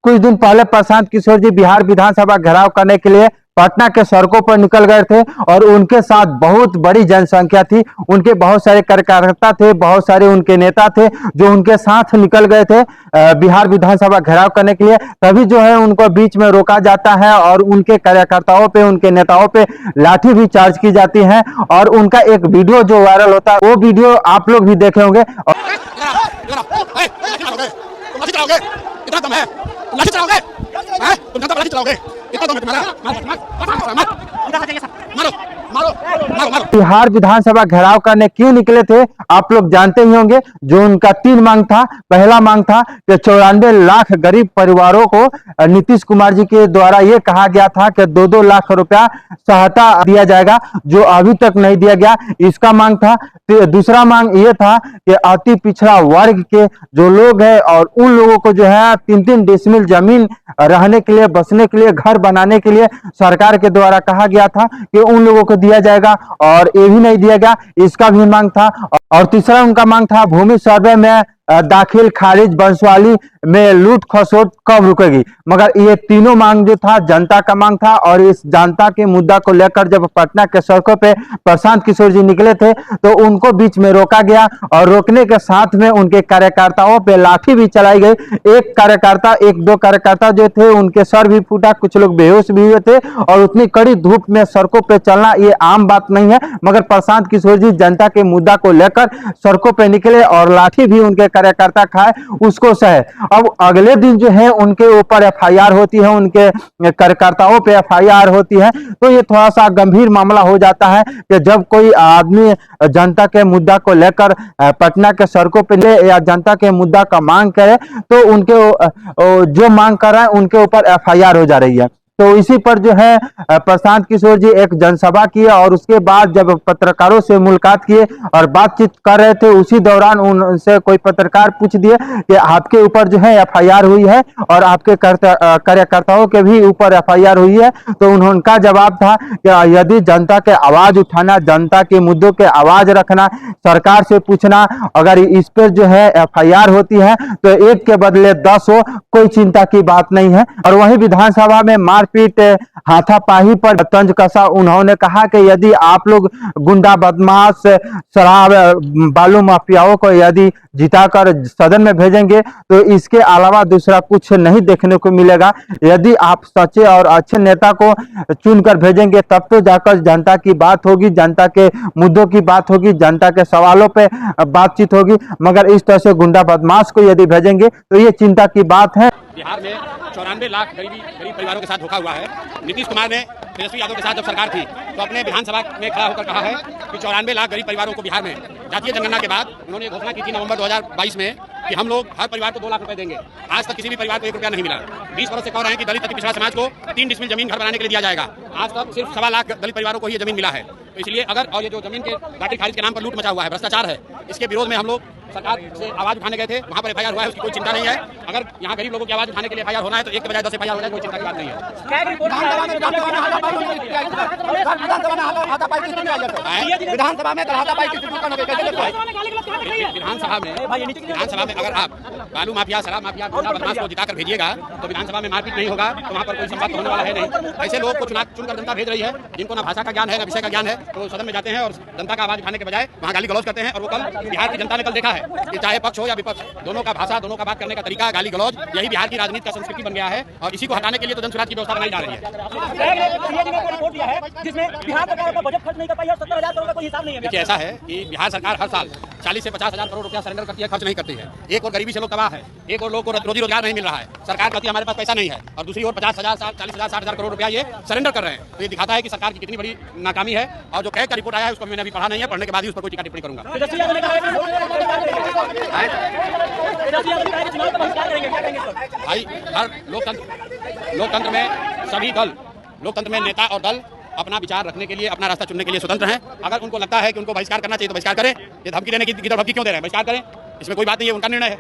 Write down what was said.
कुछ दिन पहले प्रशांत किशोर जी बिहार विधानसभा घेराव करने के लिए पटना के सड़कों पर निकल गए थे और उनके साथ बहुत बड़ी जनसंख्या थी। उनके बहुत सारे कार्यकर्ता थे, बहुत सारे उनके नेता थे जो उनके साथ निकल गए थे बिहार विधानसभा घेराव करने के लिए। तभी जो है उनको बीच में रोका जाता है और उनके कार्यकर्ताओं पे, उनके नेताओं पे लाठी भी चार्ज की जाती है और उनका एक वीडियो जो वायरल होता है वो वीडियो आप लोग भी देखे होंगे। बिहार विधानसभा घेराव करने क्यों निकले थे आप लोग जानते ही होंगे। जो उनका 3 मांग था, पहला मांग था कि 94 लाख गरीब परिवारों को नीतीश कुमार जी के द्वारा ये कहा गया था कि 2-2 लाख रुपया सहायता दिया जाएगा, जो अभी तक नहीं दिया गया, इसका मांग था। दूसरा मांग ये था कि अति पिछड़ा वर्ग के जो लोग हैं और उन लोगों को जो है 3-3 डेसिमल जमीन रहने के लिए, बसने के लिए, घर बनाने के लिए सरकार के द्वारा कहा गया था कि उन लोगों को दिया जाएगा, और ये भी नहीं दिया गया, इसका भी मांग था। और तीसरा उनका मांग था भूमि सर्वे में दाखिल खारिज, बंसवाली में लूट खसोट कब रुकेगी। मगर ये तीनों मांग जो था जनता का मांग था और इस जनता के मुद्दा को लेकर जब पटना के सड़कों पे प्रशांत किशोर जी निकले थे तो उनको बीच में रोका गया और रोकने के साथ में उनके कार्यकर्ताओं पे लाठी भी चलाई गई। एक दो कार्यकर्ता जो थे उनके सर भी फूटा, कुछ लोग बेहोश भी हुए थे और उतनी कड़ी धूप में सड़कों पे चलना ये आम बात नहीं है। मगर प्रशांत किशोर जी जनता के मुद्दा को लेकर सड़कों पे निकले और लाठी भी उनके कार्यकर्ता खाए, उसको सहे। अब अगले दिन जो है उनके ऊपर एफआईआर होती है, उनके कार्यकर्ताओं पे एफआईआर होती है। तो ये थोड़ा सा गंभीर मामला हो जाता है कि जब कोई आदमी जनता के मुद्दा को लेकर पटना के सड़कों पे ले या जनता के मुद्दा का मांग करे तो उनके जो मांग कर रहा है उनके ऊपर एफआईआर हो जा रही है। तो इसी पर जो है प्रशांत किशोर जी एक जनसभा किए और उसके बाद जब पत्रकारों से मुलाकात किए और बातचीत कर रहे थे, उसी दौरान उनसे कोई पत्रकार पूछ दिए कि आपके ऊपर जो है एफआईआर हुई है और आपके कार्यकर्ताओं के भी ऊपर एफआईआर हुई है। तो उनका जवाब था कि यदि जनता के आवाज उठाना, जनता के मुद्दों के आवाज रखना, सरकार से पूछना, अगर इस पर जो है एफआईआर होती है तो 1 के बदले 10 हो, कोई चिंता की बात नहीं है। और वही विधानसभा में मारपीट, हाथापाई पर तंज कसा। उन्होंने कहा कि यदि आप लोग गुंडा, बदमाश, शराब, बालू माफियाओं को यदि जिताकर सदन में भेजेंगे तो इसके अलावा दूसरा कुछ नहीं देखने को मिलेगा। यदि आप सच्चे और अच्छे नेता को चुनकर भेजेंगे तब तो जाकर जनता की बात होगी, जनता के मुद्दों की बात होगी, जनता के सवालों पे बातचीत होगी। मगर इस तरह से गुंडा बदमाश को यदि भेजेंगे तो ये चिंता की बात है। बिहार में 94 लाख गरीब परिवारों के साथ धोखा हुआ है। नीतीश कुमार ने तेजस्वी यादव के साथ जब सरकार थी तो अपने विधानसभा में खड़ा होकर कहा है कि 94 लाख गरीब परिवारों को बिहार में जातीय जनगणना के बाद उन्होंने घोषणा की थी नवंबर 2022 में कि हम लोग हर परिवार को 2 लाख रुपए देंगे। आज तक किसी भी परिवार को 1 रुपया नहीं मिला। 20 वर्ष से कह रहे हैं कि दलित अति पिछड़ा समाज को 3 डिसमिल जमीन घर बनाने के लिए दिया जाएगा। आज तक सिर्फ 1.25 लाख दलित परिवारों को ही जमीन मिला है। तो इसलिए अगर, और ये जो जमीन के दाखिल खारिज के नाम पर लूट मचा हुआ है, भ्रष्टाचार है, इसके विरोध में हम लोग सरकार से आवाज उठाने गए थे। वहाँ पर एफआईआर हुआ है, उसकी कोई चिंता नहीं है। अगर यहाँ गरीब लोगों की आवाज उठाने के लिए एफआईआर होना है तो 1 के बजाय 10 एफआईआर हो जाए, कोई चिंता की बात नहीं है। विधानसभा में अगर आप बालू माफिया, शराब माफिया, गुंडा बदमाश को जिताकर भेजिएगा तो विधानसभा में मारपीट नहीं होगा, तो वहाँ पर कोई संवाद होने वाला है नहीं। ऐसे लोग को चुनकर जनता भेज रही है जिनको ना भाषा का ज्ञान है, ना विषय का ज्ञान है, तो सदन में जाते हैं और जनता का आवाज उठाने के बजाय वहाँ गाली गलौज करते हैं। और वो कल बिहार की जनता ने कल देखा है कि चाहे पक्ष हो या विपक्ष, दोनों का भाषा, दोनों का बात करने का तरीका, गाली गलौज, यही बिहार की राजनीति का संस्कृति बन गया है। और इसी को हटाने के लिए तो जन सुराज की व्यवस्था बनाई जा रही है। देखिए, ऐसा है कि बिहार सरकार हर साल 40 से 50 हजार करोड़ रुपया सरेंडर करती है, खर्च नहीं करती है। एक और गरीबी से लोग तबाह है, एक और लोगों को रोजी रोजगार नहीं मिल रहा है, सरकार कहती है हमारे पास पैसा नहीं है, और दूसरी ओर 50 हजार, 40 हजार, 60 हजार करोड़ रुपया ये सरेंडर कर रहे हैं। तो ये दिखाता है कि सरकार की कितनी बड़ी नाकामी है। और जो कैग का रिपोर्ट आया है उसको मैंने अभी पढ़ा नहीं है, पढ़ने के बाद ही उस पर कोई टीका टिप्पणी करूंगा। भाई, हर लोकतंत्र में सभी दल, लोकतंत्र में नेता और दल अपना विचार रखने के लिए, अपना रास्ता चुनने के लिए स्वतंत्र हैं। अगर उनको लगता है कि उनको बहिष्कार करना चाहिए तो बहिष्कार करें। ये धमकी देने की धमकी क्यों दे रहे हैं? बहिष्कार करें, इसमें कोई बात नहीं है, उनका निर्णय है।